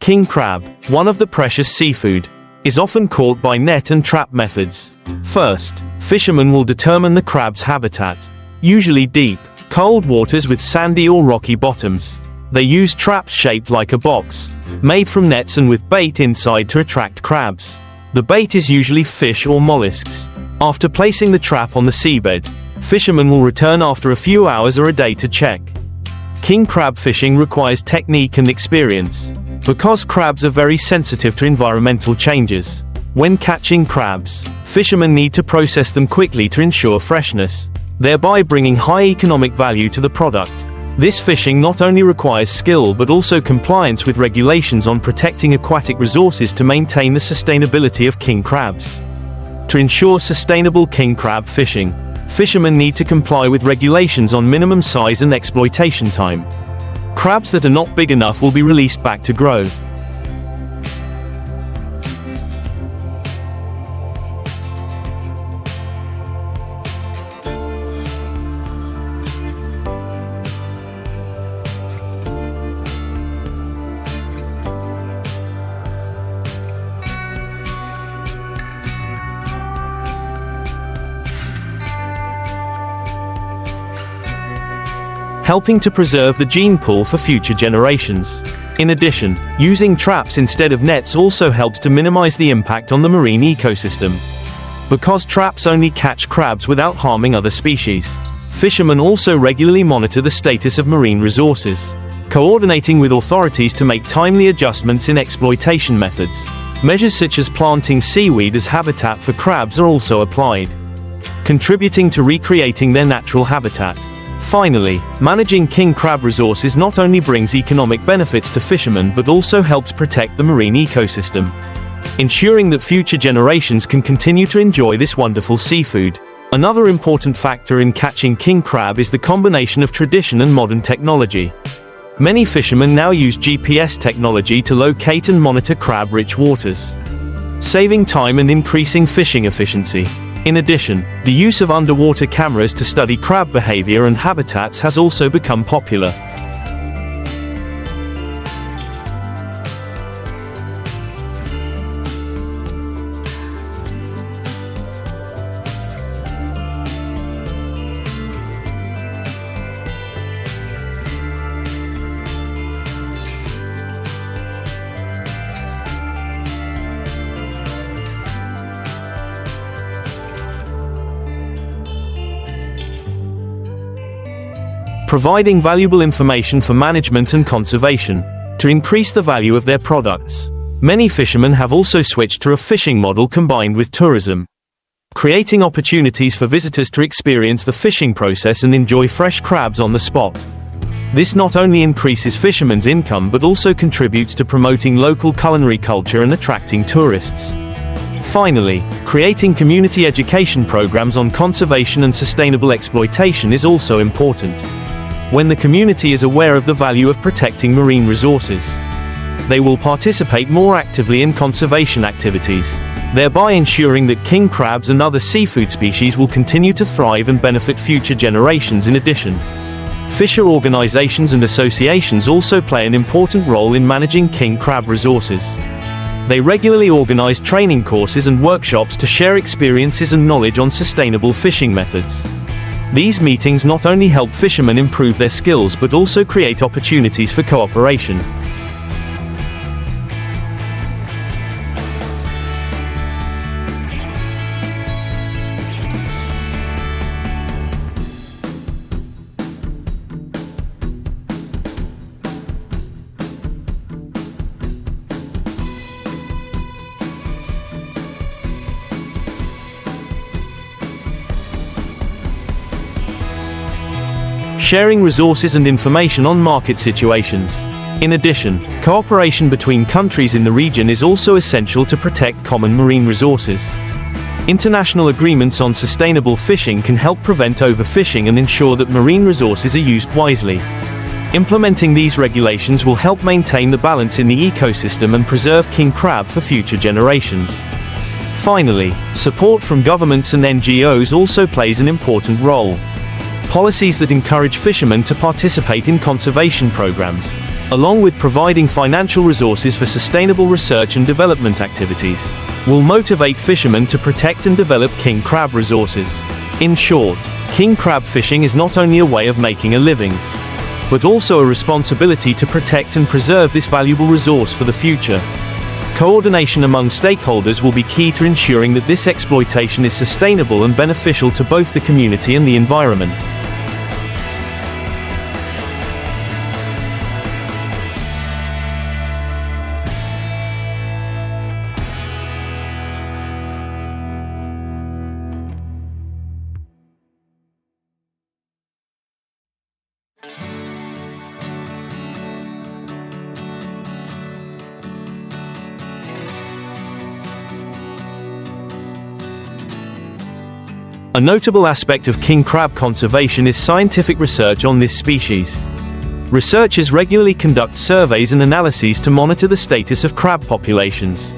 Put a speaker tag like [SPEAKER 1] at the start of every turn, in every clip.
[SPEAKER 1] King crab, one of the precious seafood, is often caught by net and trap methods. First, fishermen will determine the crab's habitat, usually deep, cold waters with sandy or rocky bottoms. They use traps shaped like a box, made from nets and with bait inside to attract crabs. The bait is usually fish or mollusks. After placing the trap on the seabed, fishermen will return after a few hours or a day to check. King crab fishing requires technique and experience, because crabs are very sensitive to environmental changes. When catching crabs, fishermen need to process them quickly to ensure freshness, thereby bringing high economic value to the product. This fishing not only requires skill but also compliance with regulations on protecting aquatic resources to maintain the sustainability of king crabs. To ensure sustainable king crab fishing, fishermen need to comply with regulations on minimum size and exploitation time. Crabs that are not big enough will be released back to grow. Helping to preserve the gene pool for future generations. In addition, using traps instead of nets also helps to minimize the impact on the marine ecosystem. Because traps only catch crabs without harming other species, fishermen also regularly monitor the status of marine resources, coordinating with authorities to make timely adjustments in exploitation methods. Measures such as planting seaweed as habitat for crabs are also applied, contributing to recreating their natural habitat. Finally, managing king crab resources not only brings economic benefits to fishermen but also helps protect the marine ecosystem, ensuring that future generations can continue to enjoy this wonderful seafood. Another important factor in catching king crab is the combination of tradition and modern technology. Many fishermen now use GPS technology to locate and monitor crab-rich waters, saving time and increasing fishing efficiency. In addition, the use of underwater cameras to study crab behavior and habitats has also become popular. Providing valuable information for management and conservation, to increase the value of their products. Many fishermen have also switched to a fishing model combined with tourism, creating opportunities for visitors to experience the fishing process and enjoy fresh crabs on the spot. This not only increases fishermen's income but also contributes to promoting local culinary culture and attracting tourists. Finally, creating community education programs on conservation and sustainable exploitation is also important. When the community is aware of the value of protecting marine resources, they will participate more actively in conservation activities, thereby ensuring that king crabs and other seafood species will continue to thrive and benefit future generations. In addition, fisher organizations and associations also play an important role in managing king crab resources. They regularly organize training courses and workshops to share experiences and knowledge on sustainable fishing methods. These meetings not only help fishermen improve their skills but also create opportunities for cooperation. Sharing resources and information on market situations. In addition, cooperation between countries in the region is also essential to protect common marine resources. International agreements on sustainable fishing can help prevent overfishing and ensure that marine resources are used wisely. Implementing these regulations will help maintain the balance in the ecosystem and preserve king crab for future generations. Finally, support from governments and NGOs also plays an important role. Policies that encourage fishermen to participate in conservation programs, along with providing financial resources for sustainable research and development activities, will motivate fishermen to protect and develop king crab resources. In short, king crab fishing is not only a way of making a living, but also a responsibility to protect and preserve this valuable resource for the future. Coordination among stakeholders will be key to ensuring that this exploitation is sustainable and beneficial to both the community and the environment. A notable aspect of king crab conservation is scientific research on this species. Researchers regularly conduct surveys and analyses to monitor the status of crab populations,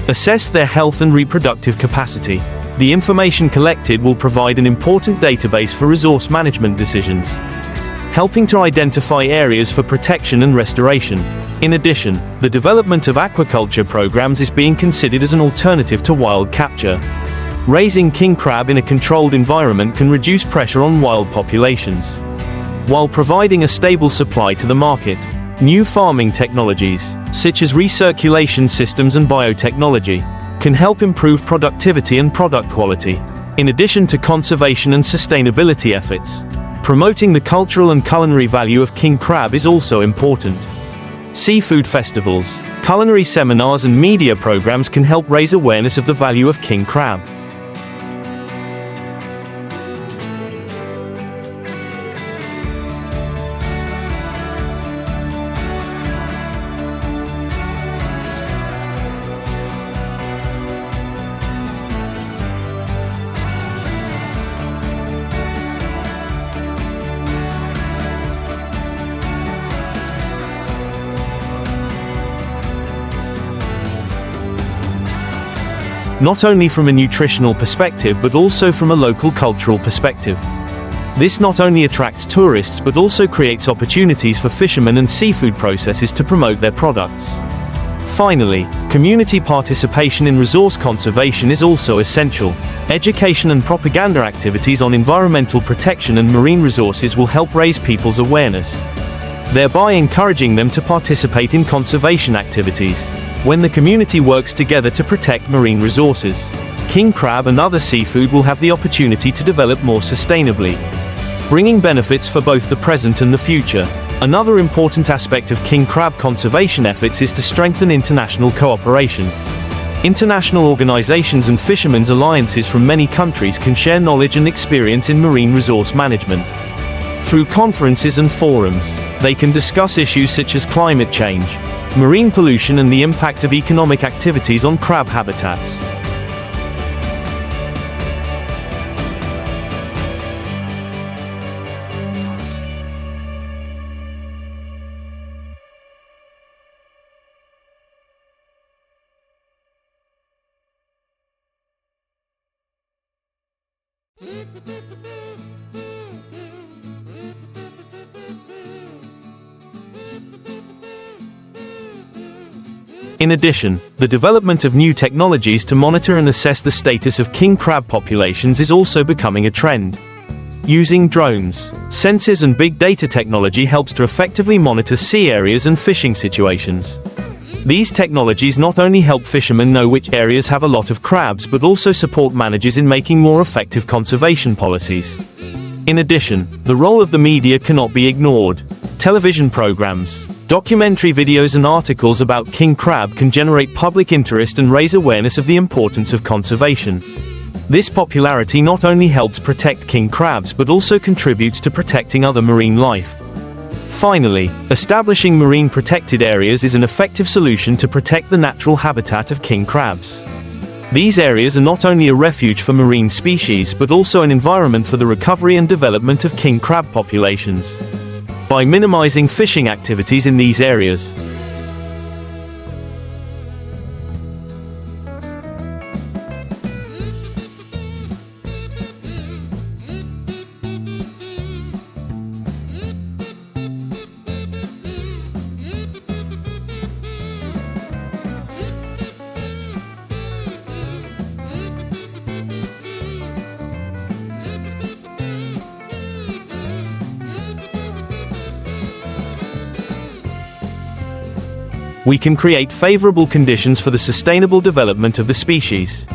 [SPEAKER 1] assess their health and reproductive capacity. The information collected will provide an important database for resource management decisions, helping to identify areas for protection and restoration. In addition, the development of aquaculture programs is being considered as an alternative to wild capture. Raising king crab in a controlled environment can reduce pressure on wild populations, while providing a stable supply to the market. New farming technologies, such as recirculation systems and biotechnology, can help improve productivity and product quality. In addition to conservation and sustainability efforts, promoting the cultural and culinary value of king crab is also important. Seafood festivals, culinary seminars and media programs can help raise awareness of the value of king crab. Not only from a nutritional perspective but also from a local cultural perspective. This not only attracts tourists but also creates opportunities for fishermen and seafood processors to promote their products. Finally, community participation in resource conservation is also essential. Education and propaganda activities on environmental protection and marine resources will help raise people's awareness, thereby encouraging them to participate in conservation activities. When the community works together to protect marine resources, king crab and other seafood will have the opportunity to develop more sustainably, bringing benefits for both the present and the future. Another important aspect of king crab conservation efforts is to strengthen international cooperation. International organizations and fishermen's alliances from many countries can share knowledge and experience in marine resource management. Through conferences and forums, they can discuss issues such as climate change, marine pollution and the impact of economic activities on crab habitats. In addition, the development of new technologies to monitor and assess the status of king crab populations is also becoming a trend. Using drones, sensors and big data technology helps to effectively monitor sea areas and fishing situations. These technologies not only help fishermen know which areas have a lot of crabs but also support managers in making more effective conservation policies. In addition, the role of the media cannot be ignored. Television programs, documentary videos and articles about king crab can generate public interest and raise awareness of the importance of conservation. This popularity not only helps protect king crabs but also contributes to protecting other marine life. Finally, establishing marine protected areas is an effective solution to protect the natural habitat of king crabs. These areas are not only a refuge for marine species but also an environment for the recovery and development of king crab populations. By minimizing fishing activities in these areas, we can create favorable conditions for the sustainable development of the species.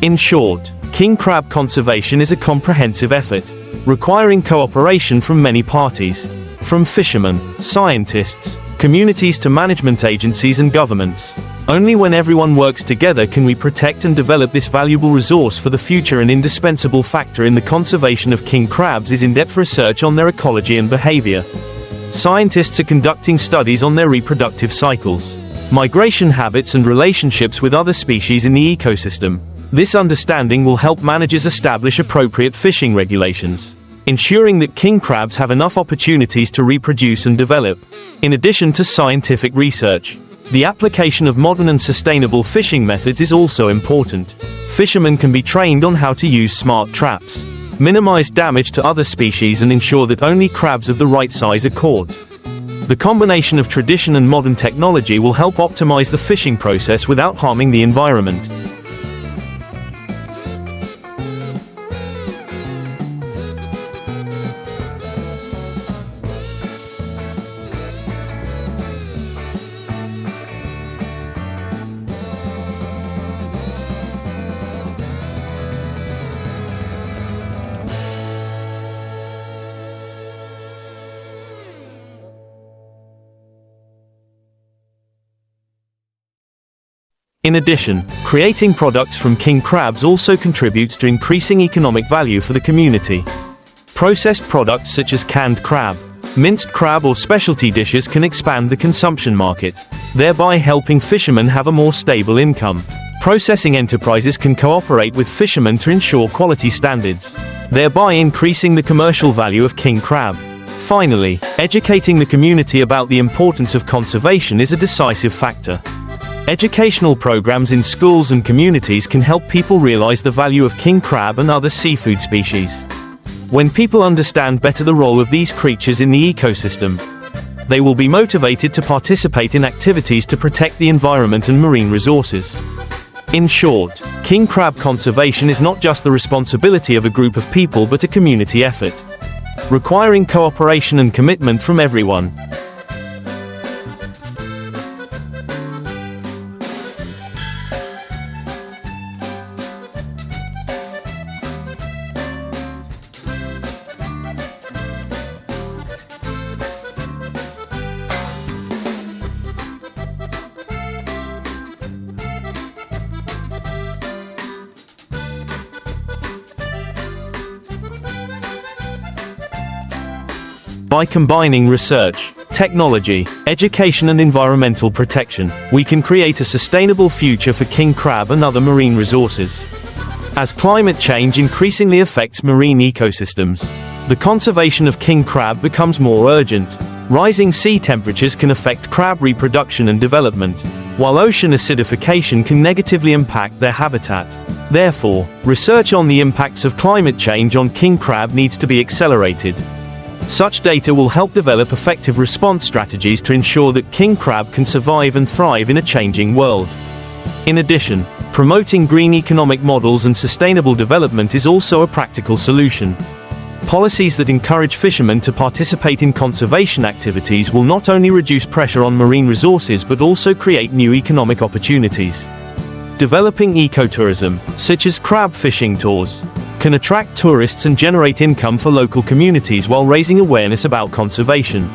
[SPEAKER 1] In short, king crab conservation is a comprehensive effort, requiring cooperation from many parties, from fishermen, scientists, communities to management agencies and governments. Only when everyone works together can we protect and develop this valuable resource for the future. An indispensable factor in the conservation of king crabs is in-depth research on their ecology and behavior. Scientists are conducting studies on their reproductive cycles, migration habits and relationships with other species in the ecosystem. This understanding will help managers establish appropriate fishing regulations, ensuring that king crabs have enough opportunities to reproduce and develop. In addition to scientific research, the application of modern and sustainable fishing methods is also important. Fishermen can be trained on how to use smart traps, minimize damage to other species and ensure that only crabs of the right size are caught. The combination of tradition and modern technology will help optimize the fishing process without harming the environment. In addition, creating products from king crabs also contributes to increasing economic value for the community. Processed products such as canned crab, minced crab or specialty dishes can expand the consumption market, thereby helping fishermen have a more stable income. Processing enterprises can cooperate with fishermen to ensure quality standards, thereby increasing the commercial value of king crab. Finally, educating the community about the importance of conservation is a decisive factor. Educational programs in schools and communities can help people realize the value of king crab and other seafood species. When people understand better the role of these creatures in the ecosystem, they will be motivated to participate in activities to protect the environment and marine resources. In short, king crab conservation is not just the responsibility of a group of people but a community effort, requiring cooperation and commitment from everyone. By combining research, technology, education and environmental protection, we can create a sustainable future for king crab and other marine resources. As climate change increasingly affects marine ecosystems, the conservation of king crab becomes more urgent. Rising sea temperatures can affect crab reproduction and development, while ocean acidification can negatively impact their habitat. Therefore, research on the impacts of climate change on king crab needs to be accelerated. Such data will help develop effective response strategies to ensure that king crab can survive and thrive in a changing world. In addition, promoting green economic models and sustainable development is also a practical solution. Policies that encourage fishermen to participate in conservation activities will not only reduce pressure on marine resources but also create new economic opportunities. Developing ecotourism, such as crab fishing tours, can attract tourists and generate income for local communities while raising awareness about conservation.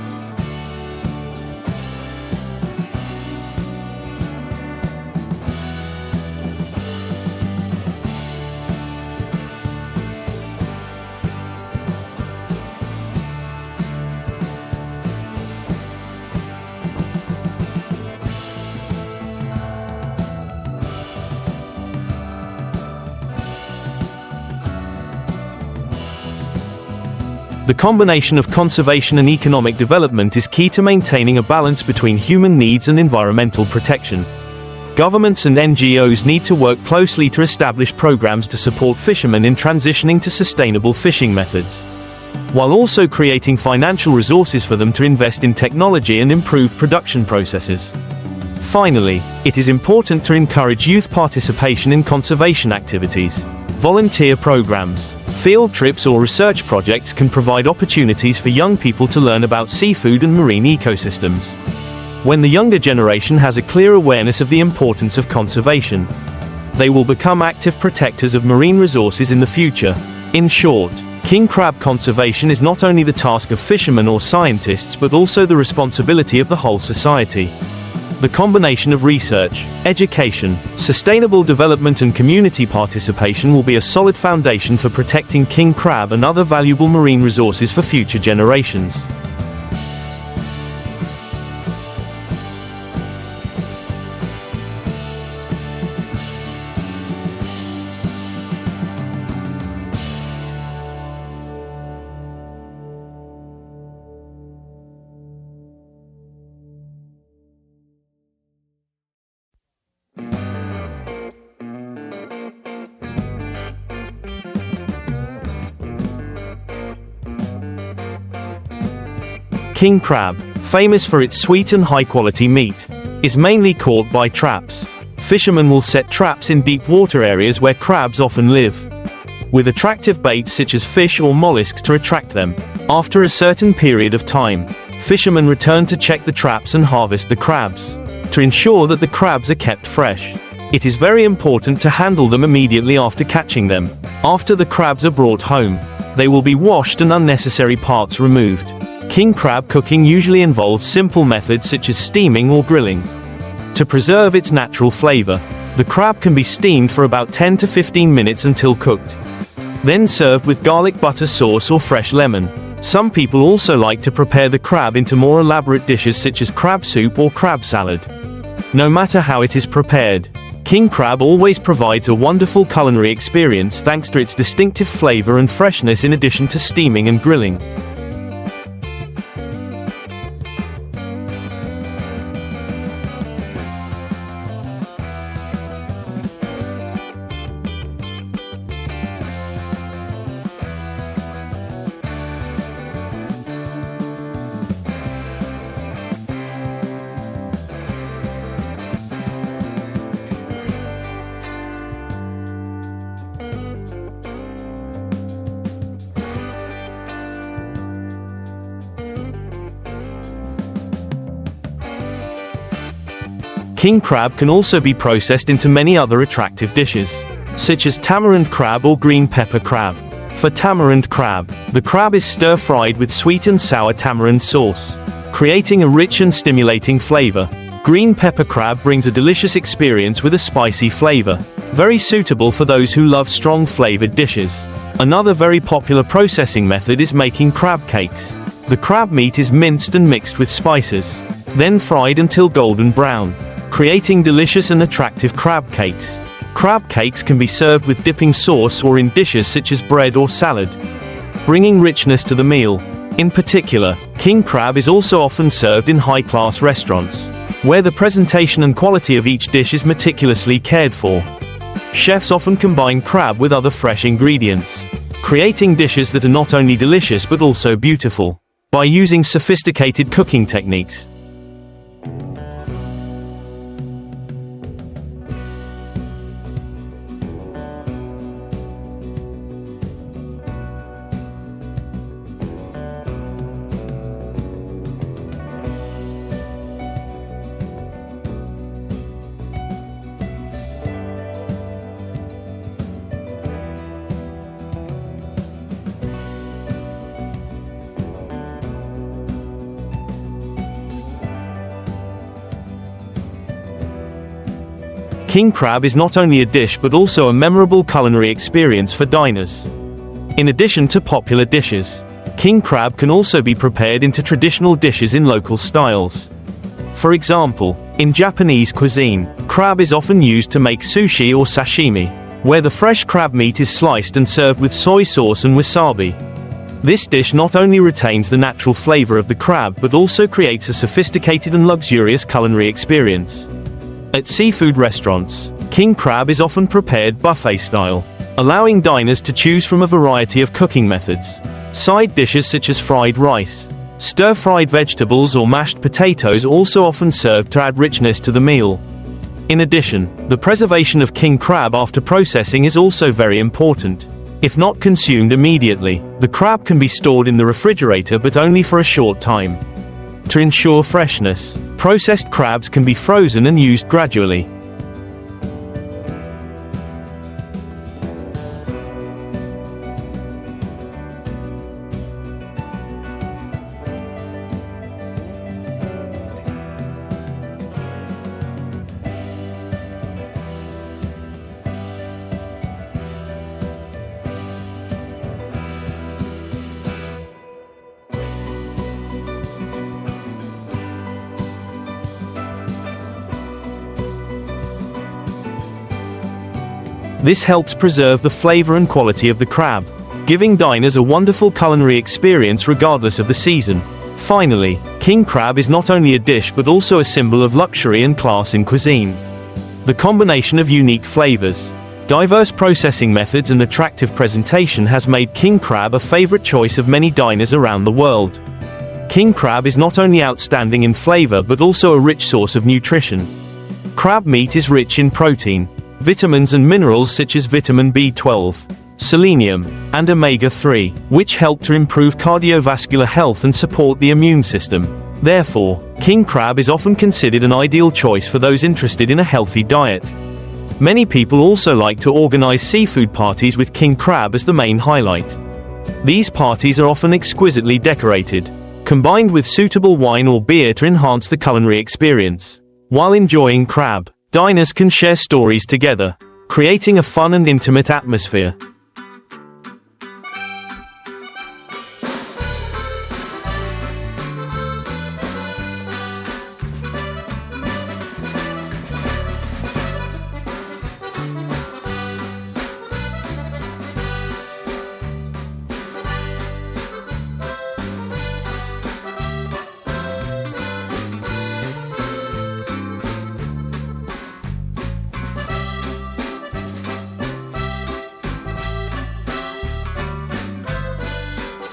[SPEAKER 1] The combination of conservation and economic development is key to maintaining a balance between human needs and environmental protection. Governments and NGOs need to work closely to establish programs to support fishermen in transitioning to sustainable fishing methods, while also creating financial resources for them to invest in technology and improve production processes. Finally, it is important to encourage youth participation in conservation activities. Volunteer programs, field trips or research projects can provide opportunities for young people to learn about seafood and marine ecosystems. When the younger generation has a clear awareness of the importance of conservation, they will become active protectors of marine resources in the future. In short, king crab conservation is not only the task of fishermen or scientists but also the responsibility of the whole society. The combination of research, education, sustainable development and community participation will be a solid foundation for protecting king crab and other valuable marine resources for future generations. King crab, famous for its sweet and high-quality meat, is mainly caught by traps. Fishermen will set traps in deep water areas where crabs often live, with attractive baits such as fish or mollusks to attract them. After a certain period of time, fishermen return to check the traps and harvest the crabs, to ensure that the crabs are kept fresh. It is very important to handle them immediately after catching them. After the crabs are brought home, they will be washed and unnecessary parts removed. King crab cooking usually involves simple methods such as steaming or grilling. To preserve its natural flavor, the crab can be steamed for about 10 to 15 minutes until cooked, then served with garlic butter sauce or fresh lemon. Some people also like to prepare the crab into more elaborate dishes such as crab soup or crab salad. No matter how it is prepared, king crab always provides a wonderful culinary experience thanks to its distinctive flavor and freshness in addition to steaming and grilling. King crab can also be processed into many other attractive dishes, such as tamarind crab or green pepper crab. For tamarind crab, the crab is stir-fried with sweet and sour tamarind sauce, creating a rich and stimulating flavor. Green pepper crab brings a delicious experience with a spicy flavor, very suitable for those who love strong flavored dishes. Another very popular processing method is making crab cakes. The crab meat is minced and mixed with spices, then fried until golden brown, creating delicious and attractive crab cakes. Crab cakes can be served with dipping sauce or in dishes such as bread or salad, bringing richness to the meal. In particular, king crab is also often served in high-class restaurants, where the presentation and quality of each dish is meticulously cared for. Chefs often combine crab with other fresh ingredients, creating dishes that are not only delicious but also beautiful, by using sophisticated cooking techniques. King crab is not only a dish but also a memorable culinary experience for diners. In addition to popular dishes, king crab can also be prepared into traditional dishes in local styles. For example, in Japanese cuisine, crab is often used to make sushi or sashimi, where the fresh crab meat is sliced and served with soy sauce and wasabi. This dish not only retains the natural flavor of the crab but also creates a sophisticated and luxurious culinary experience. At seafood restaurants, king crab is often prepared buffet-style, allowing diners to choose from a variety of cooking methods. Side dishes such as fried rice, stir-fried vegetables or mashed potatoes also often served to add richness to the meal. In addition, the preservation of king crab after processing is also very important. If not consumed immediately, the crab can be stored in the refrigerator but only for a short time. To ensure freshness, processed crabs can be frozen and used gradually. This helps preserve the flavor and quality of the crab, giving diners a wonderful culinary experience regardless of the season. Finally, king crab is not only a dish but also a symbol of luxury and class in cuisine. The combination of unique flavors, diverse processing methods and attractive presentation has made king crab a favorite choice of many diners around the world. King crab is not only outstanding in flavor but also a rich source of nutrition. Crab meat is rich in protein, vitamins and minerals such as vitamin B12, selenium, and omega-3, which help to improve cardiovascular health and support the immune system. Therefore, king crab is often considered an ideal choice for those interested in a healthy diet. Many people also like to organize seafood parties with king crab as the main highlight. These parties are often exquisitely decorated, combined with suitable wine or beer to enhance the culinary experience. While enjoying crab, diners can share stories together, creating a fun and intimate atmosphere.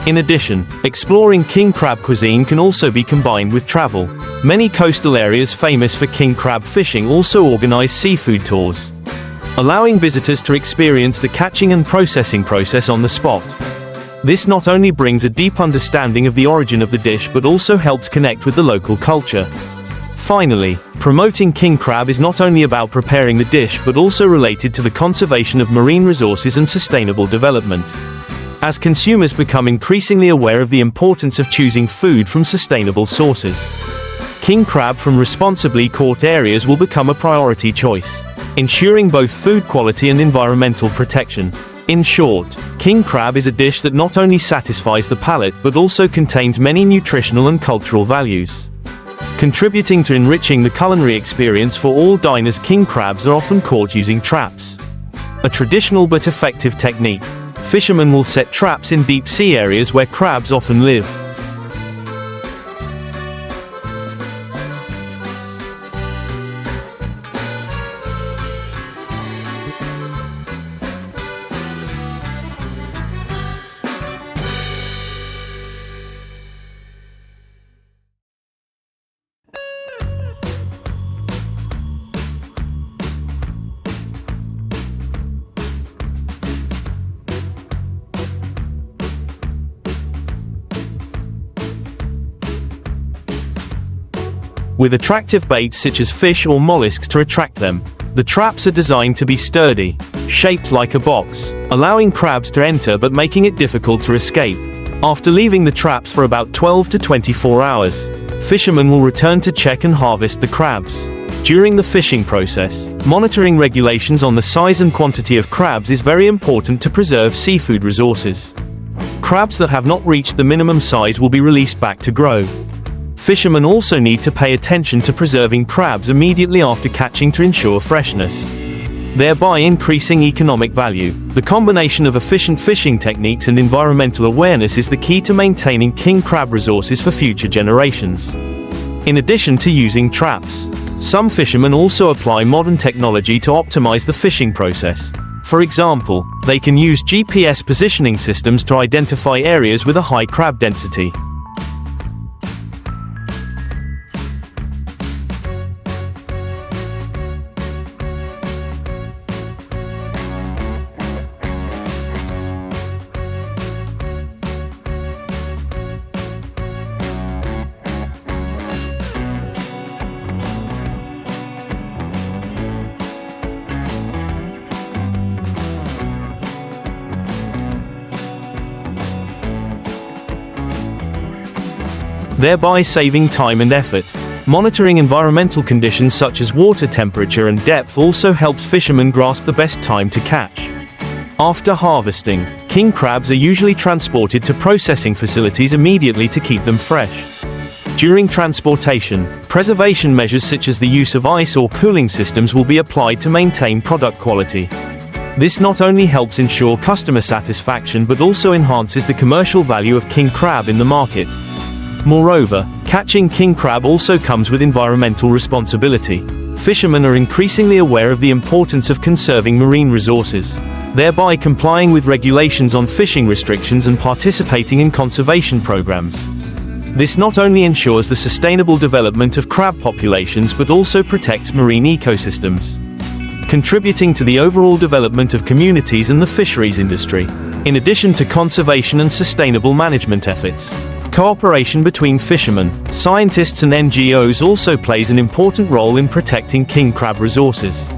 [SPEAKER 1] In addition, exploring king crab cuisine can also be combined with travel. Many coastal areas famous for king crab fishing also organize seafood tours, allowing visitors to experience the catching and processing process on the spot. This not only brings a deep understanding of the origin of the dish but also helps connect with the local culture. Finally, promoting king crab is not only about preparing the dish but also related to the conservation of marine resources and sustainable development. As consumers become increasingly aware of the importance of choosing food from sustainable sources, king crab from responsibly caught areas will become a priority choice, ensuring both food quality and environmental protection. In short, king crab is a dish that not only satisfies the palate but also contains many nutritional and cultural values, contributing to enriching the culinary experience for all diners. King crabs are often caught using traps, a traditional but effective technique. Fishermen will set traps in deep sea areas where crabs often live. With attractive baits such as fish or mollusks to attract them. The traps are designed to be sturdy, shaped like a box, allowing crabs to enter but making it difficult to escape. After leaving the traps for about 12 to 24 hours, fishermen will return to check and harvest the crabs. During the fishing process, monitoring regulations on the size and quantity of crabs is very important to preserve seafood resources. Crabs that have not reached the minimum size will be released back to grow. Fishermen also need to pay attention to preserving crabs immediately after catching to ensure freshness, thereby increasing economic value. The combination of efficient fishing techniques and environmental awareness is the key to maintaining king crab resources for future generations. In addition to using traps, some fishermen also apply modern technology to optimize the fishing process. For example, they can use GPS positioning systems to identify areas with a high crab density. thereby saving time and effort. Monitoring environmental conditions such as water temperature and depth also helps fishermen grasp the best time to catch. After harvesting, king crabs are usually transported to processing facilities immediately to keep them fresh. During transportation, preservation measures such as the use of ice or cooling systems will be applied to maintain product quality. This not only helps ensure customer satisfaction but also enhances the commercial value of king crab in the market. Moreover, catching king crab also comes with environmental responsibility. Fishermen are increasingly aware of the importance of conserving marine resources, thereby complying with regulations on fishing restrictions and participating in conservation programs. This not only ensures the sustainable development of crab populations but also protects marine ecosystems, contributing to the overall development of communities and the fisheries industry. In addition to conservation and sustainable management efforts, cooperation between fishermen, scientists and NGOs also plays an important role in protecting king crab resources.